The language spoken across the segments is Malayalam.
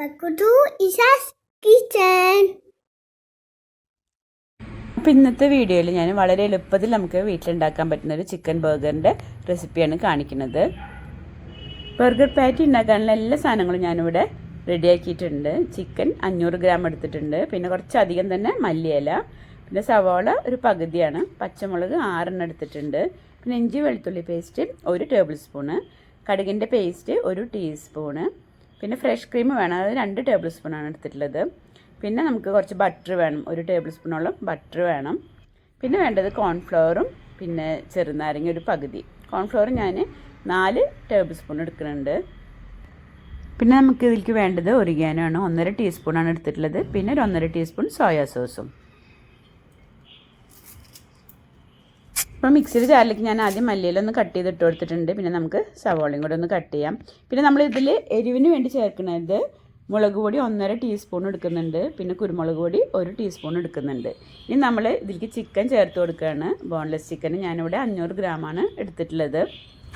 Welcome to Isha's Kitchen. അപ്പോൾ ഇന്നത്തെ വീഡിയോയിൽ ഞാൻ വളരെ എളുപ്പത്തിൽ നമുക്ക് വീട്ടിലുണ്ടാക്കാൻ പറ്റുന്ന ഒരു ചിക്കൻ ബർഗറിൻ്റെ റെസിപ്പിയാണ് കാണിക്കുന്നത്. ബർഗർ പാറ്റി ഉണ്ടാക്കാനുള്ള എല്ലാ സാധനങ്ങളും ഞാനിവിടെ റെഡിയാക്കിയിട്ടുണ്ട്. ചിക്കൻ 500 ഗ്രാം എടുത്തിട്ടുണ്ട്, പിന്നെ കുറച്ചധികം തന്നെ മല്ലിയില, പിന്നെ സവാള ഒരു പകുതിയാണ്, പച്ചമുളക് 6 എടുത്തിട്ടുണ്ട്, പിന്നെ ഇഞ്ചി വെളുത്തുള്ളി പേസ്റ്റ് 1 ടേബിൾ സ്പൂണ്, കടുകിൻ്റെ പേസ്റ്റ് 1 ടീസ്പൂണ്, പിന്നെ ഫ്രഷ് ക്രീം വേണം, അത് 2 ടേബിൾ സ്പൂണാണ് എടുത്തിട്ടുള്ളത്. പിന്നെ നമുക്ക് കുറച്ച് ബട്ടർ വേണം, 1 ടേബിൾ സ്പൂണോളം ബട്ടർ വേണം. പിന്നെ വേണ്ടത് കോൺഫ്ലവറും പിന്നെ ചെറുനാരങ്ങ ഒരു പകുതി. കോൺഫ്ലവർ ഞാൻ 4 ടേബിൾ സ്പൂൺ എടുക്കുന്നുണ്ട്. പിന്നെ നമുക്ക് ഇതിലേക്ക് വേണ്ടത് ഒറിഗാനോ ആണ്, 1.5 ടീസ്പൂണാണ് എടുത്തിട്ടുള്ളത്. പിന്നെ ഒരു 1.5 ടീസ്പൂൺ സോയാ സോസും. അപ്പോൾ മിക്സിയുടെ ജാറിലേക്ക് ഞാൻ ആദ്യം മല്ലിയിലൊന്ന് കട്ട് ചെയ്തിട്ട് കൊടുത്തിട്ടുണ്ട്. പിന്നെ നമുക്ക് സവാളയും കൂടെ ഒന്ന് കട്ട് ചെയ്യാം. പിന്നെ നമ്മൾ ഇതിൽ എരിവിന് വേണ്ടി ചേർക്കുന്നത് മുളക് പൊടി 1.5 ടീസ്പൂൺ എടുക്കുന്നുണ്ട്, പിന്നെ കുരുമുളക് പൊടി 1 ടീസ്പൂൺ എടുക്കുന്നുണ്ട്. ഇനി നമ്മൾ ഇതിലേക്ക് ചിക്കൻ ചേർത്ത് കൊടുക്കുകയാണ്. ബോൺലെസ് ചിക്കൻ ഞാനിവിടെ 500 ഗ്രാമാണ് എടുത്തിട്ടുള്ളത്.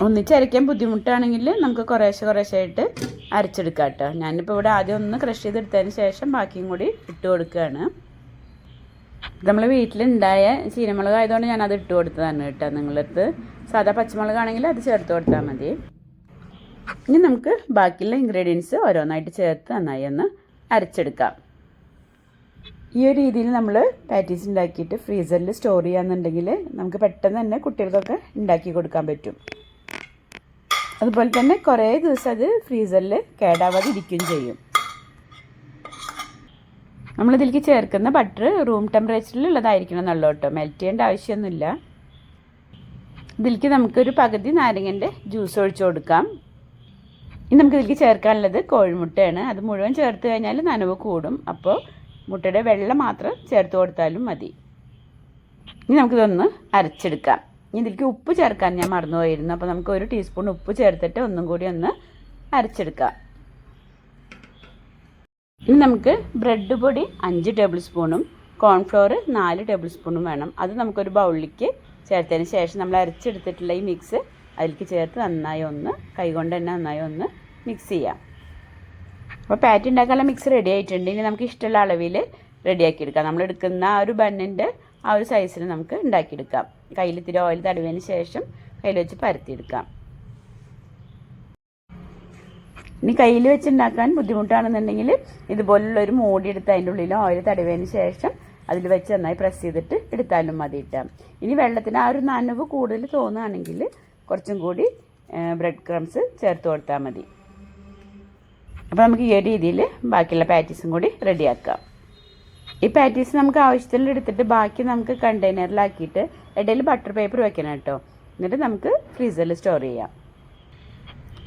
ഒന്നിച്ചരയ്ക്കാൻ ബുദ്ധിമുട്ടാണെങ്കിൽ നമുക്ക് കുറേശ്ശായിട്ട് അരച്ചെടുക്കാം കേട്ടോ. ഞാനിപ്പോൾ ഇവിടെ ആദ്യം ഒന്ന് ക്രഷ് ചെയ്തെടുത്തതിന് ശേഷം ബാക്കിയും കൂടി ഇട്ട് കൊടുക്കുകയാണ്. നമ്മൾ വീട്ടിലുണ്ടായ ചീനമുളക് ആയതുകൊണ്ട് ഞാനത് ഇട്ട് കൊടുത്തതാണ് കേട്ടോ. നിങ്ങളടുത്ത് സാധാ പച്ചമുളകാണെങ്കിൽ അത് ചേർത്ത് കൊടുത്താൽ മതി. ഇനി നമുക്ക് ബാക്കിയുള്ള ഇൻഗ്രീഡിയൻസ് ഓരോന്നായിട്ട് ചേർത്ത് നന്നായി ഒന്ന് അരച്ചെടുക്കാം. ഈ ഒരു രീതിയിൽ നമ്മൾ പാറ്റീസ് ഉണ്ടാക്കിയിട്ട് ഫ്രീസറിൽ സ്റ്റോർ ചെയ്യാന്നുണ്ടെങ്കിൽ നമുക്ക് പെട്ടെന്ന് തന്നെ കുട്ടികൾക്കൊക്കെ ഉണ്ടാക്കി കൊടുക്കാൻ പറ്റും. അതുപോലെ തന്നെ കുറേ ദിവസം അത് ഫ്രീസറിൽ കേടാവാതെ ഇരിക്കുകയും ചെയ്യും. നമ്മളിതിലേക്ക് ചേർക്കുന്ന ബട്ടർ റൂം ടെമ്പറേച്ചറിലുള്ളതായിരിക്കണം എന്നുള്ളൂ കേട്ടോ, മെൽറ്റ് ചെയ്യേണ്ട ആവശ്യമൊന്നുമില്ല. ഇതിലേക്ക് നമുക്കൊരു പകുതി നാരങ്ങൻ്റെ ജ്യൂസ് ഒഴിച്ചു കൊടുക്കാം. ഇനി നമുക്ക് ഇതിലേക്ക് ചേർക്കാനുള്ളത് കോഴിമുട്ടയാണ്. അത് മുഴുവൻ ചേർത്ത് കഴിഞ്ഞാൽ നനവ് കൂടും, അപ്പോൾ മുട്ടയുടെ വെള്ളം മാത്രം ചേർത്ത് കൊടുത്താലും മതി. ഇനി നമുക്കിതൊന്ന് അരച്ചെടുക്കാം. ഇനി ഇതിലേക്ക് ഉപ്പ് ചേർക്കാൻ ഞാൻ മറന്നുപോയിരുന്നു, അപ്പോൾ നമുക്ക് 1 ടീസ്പൂൺ ഉപ്പ് ചേർത്തിട്ട് ഒന്നും കൂടി ഒന്ന് അരച്ചെടുക്കാം. ഇനി നമുക്ക് ബ്രെഡ് പൊടി 5 ടേബിൾ സ്പൂണും കോൺഫ്ലവർ 4 ടേബിൾ സ്പൂണും വേണം. അത് നമുക്കൊരു ബൗളിലേക്ക് ചേർത്തതിന് ശേഷം നമ്മൾ അരച്ചെടുത്തിട്ടുള്ള ഈ മിക്സ് അതിലേക്ക് ചേർത്ത് നന്നായി ഒന്ന് കൈകൊണ്ട് തന്നെ നന്നായി ഒന്ന് മിക്സ് ചെയ്യാം. അപ്പോൾ പാറ്റി ഉണ്ടാക്കാനുള്ള മിക്സ് റെഡി ആയിട്ടുണ്ട്. ഇനി നമുക്ക് ഇഷ്ടമുള്ള അളവിൽ റെഡിയാക്കി എടുക്കാം. നമ്മൾ എടുക്കുന്ന ആ ഒരു ബണ്ണിൻ്റെ ആ ഒരു സൈസിൽ നമുക്ക് ഉണ്ടാക്കിയെടുക്കാം. കയ്യിൽ ഇത്തിരി ഓയിൽ തടവിയതിന് ശേഷം കയ്യിൽ വെച്ച് പരത്തിയെടുക്കാം. ഇനി കയ്യിൽ വെച്ചുണ്ടാക്കാൻ ബുദ്ധിമുട്ടാണെന്നുണ്ടെങ്കിൽ ഇതുപോലുള്ളൊരു മൂടി എടുത്ത് അതിൻ്റെ ഉള്ളിൽ ഓയിൽ തടവിയതിന് ശേഷം അതിൽ വെച്ച് നന്നായി പ്രസ് ചെയ്തിട്ട് എടുത്താലും മതി ഇട്ടാം. ഇനി വെള്ളത്തിന് ആ ഒരു നനവ് കൂടുതൽ തോന്നുകയാണെങ്കിൽ കുറച്ചും കൂടി ബ്രെഡ് ക്രംസ് ചേർത്ത് കൊടുത്താൽ മതി. അപ്പോൾ നമുക്ക് ഈ ഒരു രീതിയിൽ ബാക്കിയുള്ള പാറ്റീസും കൂടി റെഡിയാക്കാം. ഈ പാറ്റീസ് നമുക്ക് ആവശ്യത്തിൽ എടുത്തിട്ട് ബാക്കി നമുക്ക് കണ്ടെയ്നറിലാക്കിയിട്ട് ഇടയിൽ ബട്ടർ പേപ്പർ വെക്കണം കേട്ടോ. എന്നിട്ട് നമുക്ക് ഫ്രീസറിൽ സ്റ്റോർ ചെയ്യാം.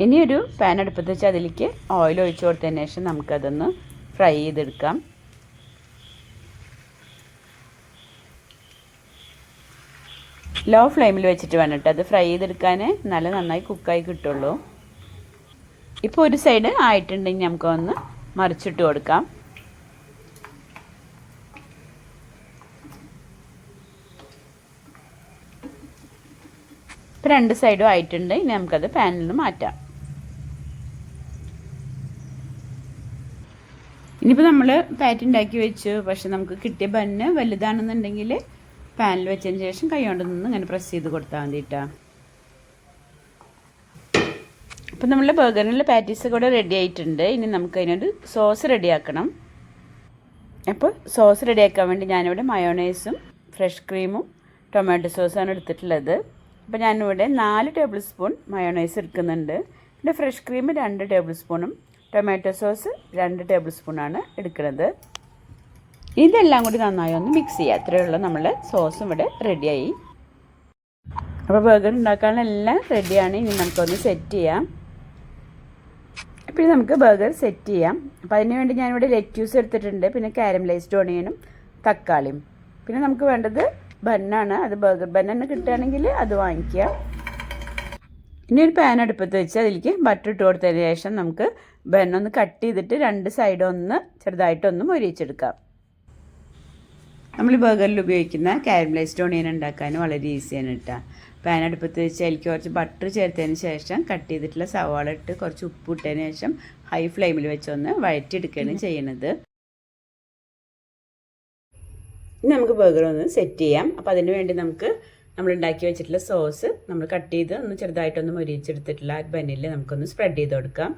ഇനിയൊരു പാൻ അടുപ്പത്ത് വെച്ച് അതിലേക്ക് ഓയിൽ ഒഴിച്ചു കൊടുത്തതിന് ശേഷം നമുക്കതൊന്ന് ഫ്രൈ ചെയ്തെടുക്കാം. ലോ ഫ്ലെയിമിൽ വെച്ചിട്ട് വേണം കേട്ടോ അത് ഫ്രൈ ചെയ്തെടുക്കാൻ, നല്ല നന്നായി കുക്കായി കിട്ടുള്ളൂ. ഇപ്പോൾ ഒരു സൈഡ് ആയിട്ടുണ്ടെങ്കിൽ നമുക്കൊന്ന് മറിച്ചിട്ട് കൊടുക്കാം. ഇപ്പോൾ 2 സൈഡും ആയിട്ടുണ്ട്. ഇനി നമുക്കത് പാനിൽ നിന്ന് മാറ്റാം. ഇനിയിപ്പോൾ നമ്മൾ പാറ്റി ഉണ്ടാക്കി വെച്ചു, പക്ഷെ നമുക്ക് കിട്ടിയ ബണ്ണ് വലുതാണെന്നുണ്ടെങ്കിൽ പാനിൽ വെച്ചതിന് ശേഷം കൈ കൊണ്ട് നിന്ന് ഇങ്ങനെ പ്രസ് ചെയ്ത് കൊടുത്താൽ മതിട്ടാ. അപ്പോൾ നമ്മൾ ബർഗറിനുള്ള പാറ്റീസ് കൂടെ റെഡി ആയിട്ടുണ്ട്. ഇനി നമുക്ക് അതിനൊരു സോസ് റെഡിയാക്കണം. അപ്പോൾ സോസ് റെഡിയാക്കാൻ വേണ്ടി ഞാനിവിടെ മയോണൈസും ഫ്രഷ് ക്രീമും ടൊമാറ്റോ സോസാണ് എടുത്തിട്ടുള്ളത്. അപ്പോൾ ഞാനിവിടെ 4 ടേബിൾ സ്പൂൺ മയോണൈസ് എടുക്കുന്നുണ്ട്. പിന്നെ ഫ്രഷ് ക്രീം 2 ടേബിൾ സ്പൂണും ടൊമാറ്റോ സോസ് 2 ടേബിൾ സ്പൂണാണ് എടുക്കുന്നത്. ഇതെല്ലാം കൂടി നന്നായി ഒന്ന് മിക്സ് ചെയ്യുക. അത്രയേ ഉള്ളൂ, നമ്മുടെ സോസും ഇവിടെ റെഡിയായി. അപ്പോൾ ബർഗർ ഉണ്ടാക്കാനുള്ള എല്ലാം റെഡിയാണ്. ഇനി നമുക്കൊന്ന് സെറ്റ് ചെയ്യാം. അപ്പോൾ നമുക്ക് ബർഗർ സെറ്റ് ചെയ്യാം. അപ്പോൾ അതിന് വേണ്ടി ഞാനിവിടെ ലെറ്റ്യൂസ് എടുത്തിട്ടുണ്ട്, പിന്നെ കാരമലൈസ്ഡ് ഓണിയനും തക്കാളിയും. പിന്നെ നമുക്ക് വേണ്ടത് ബണ്ണാണ്. അത് ബർഗർ ബണ്ണ് കിട്ടുകയാണെങ്കിൽ അത് വാങ്ങിക്കുക. ഇനി ഒരു പാൻ അടുപ്പത്ത് വെച്ച് അതിലേക്ക് ബട്ടർ ഇട്ട് കൊടുത്തതിന് ശേഷം നമുക്ക് ബണ്ണൊന്ന് കട്ട് ചെയ്തിട്ട് 2 സൈഡ് ഒന്ന് ചെറുതായിട്ടൊന്ന് മൊരിയിച്ചെടുക്കാം. നമ്മൾ ബർഗറിൽ ഉപയോഗിക്കുന്ന കാരമലൈസ്ഡ് ഓണിയൻ ഉണ്ടാക്കാൻ വളരെ ഈസിയാണ് കേട്ടോ. പാൻ അടുപ്പത്ത് വെച്ച് അതിലേക്ക് കുറച്ച് ബട്ടർ ചേർത്തതിന് ശേഷം കട്ട് ചെയ്തിട്ടുള്ള സവാള ഇട്ട് കുറച്ച് ഉപ്പ് ഇട്ടതിന് ശേഷം ഹൈ ഫ്ലെയിമിൽ വെച്ചൊന്ന് വഴറ്റിയെടുക്കുകയാണ് ചെയ്യണത്. ഇനി നമുക്ക് ബർഗർ ഒന്ന് സെറ്റ് ചെയ്യാം. അപ്പോൾ അതിന് വേണ്ടി നമുക്ക് നമ്മൾ ഉണ്ടാക്കി വെച്ചിട്ടുള്ള സോസ് നമ്മൾ കട്ട് ചെയ്ത് ഒന്ന് ചെറുതായിട്ടൊന്ന് മൊരിച്ചെടുത്തിട്ടുള്ള ബന്നിൽ നമുക്കൊന്ന് സ്പ്രെഡ് ചെയ്ത് കൊടുക്കാം.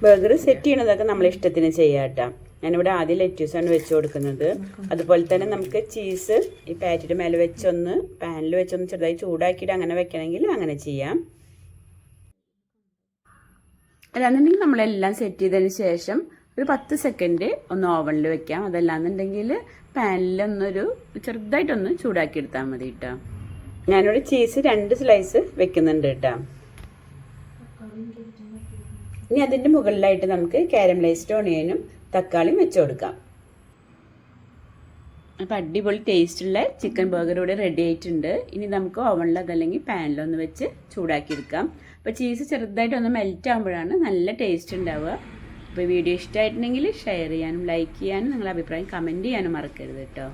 ബർഗർ സെറ്റ് ചെയ്യണതൊക്കെ നമ്മളെ ഇഷ്ടത്തിന് ചെയ്യാം കേട്ടോ. ഞാനിവിടെ ആദ്യം ലെറ്റ്യൂസാണ് വെച്ച് കൊടുക്കുന്നത്. അതുപോലെ തന്നെ നമുക്ക് ചീസ് ഈ പാറ്റിയുടെ മേലെ വെച്ചൊന്ന് പാനിൽ വെച്ചൊന്ന് ചെറുതായി ചൂടാക്കിയിട്ട് അങ്ങനെ വെക്കണമെങ്കിൽ അങ്ങനെ ചെയ്യാം. അല്ലാന്നുണ്ടെങ്കിൽ നമ്മളെല്ലാം സെറ്റ് ചെയ്തതിന് ശേഷം ഒരു 10 സെക്കൻഡ് ഒന്ന് ഓവനിൽ വെക്കാം. അതല്ലാന്നുണ്ടെങ്കിൽ പാനിലൊന്നൊരു ചെറുതായിട്ടൊന്ന് ചൂടാക്കി എടുത്താൽ മതി കേട്ടോ. ഞാനിവിടെ ചീസ് 2 സ്ലൈസ് വെക്കുന്നുണ്ട് കേട്ടോ. ഇനി അതിൻ്റെ മുകളിലായിട്ട് നമുക്ക് കാരമലൈസ്ഡ് ഓണിയനും തക്കാളിയും വെച്ച് കൊടുക്കാം. അപ്പോൾ അടിപൊളി ടേസ്റ്റുള്ള ചിക്കൻ ബർഗർ ഇവിടെ റെഡി ആയിട്ടുണ്ട്. ഇനി നമുക്ക് ഓവനിലോ അതല്ലെങ്കിൽ പാനിലോ ഒന്ന് വെച്ച് ചൂടാക്കിയെടുക്കാം. അപ്പോൾ ചീസ് ചെറുതായിട്ടൊന്ന് മെൽറ്റ് ആകുമ്പോഴാണ് നല്ല ടേസ്റ്റ് ഉണ്ടാവുക. അപ്പോൾ വീഡിയോ ഇഷ്ടമായിട്ടുണ്ടെങ്കിൽ ഷെയർ ചെയ്യാനും ലൈക്ക് ചെയ്യാനും നിങ്ങളുടെ അഭിപ്രായം കമൻറ്റ് ചെയ്യാനും മറക്കരുത് കേട്ടോ.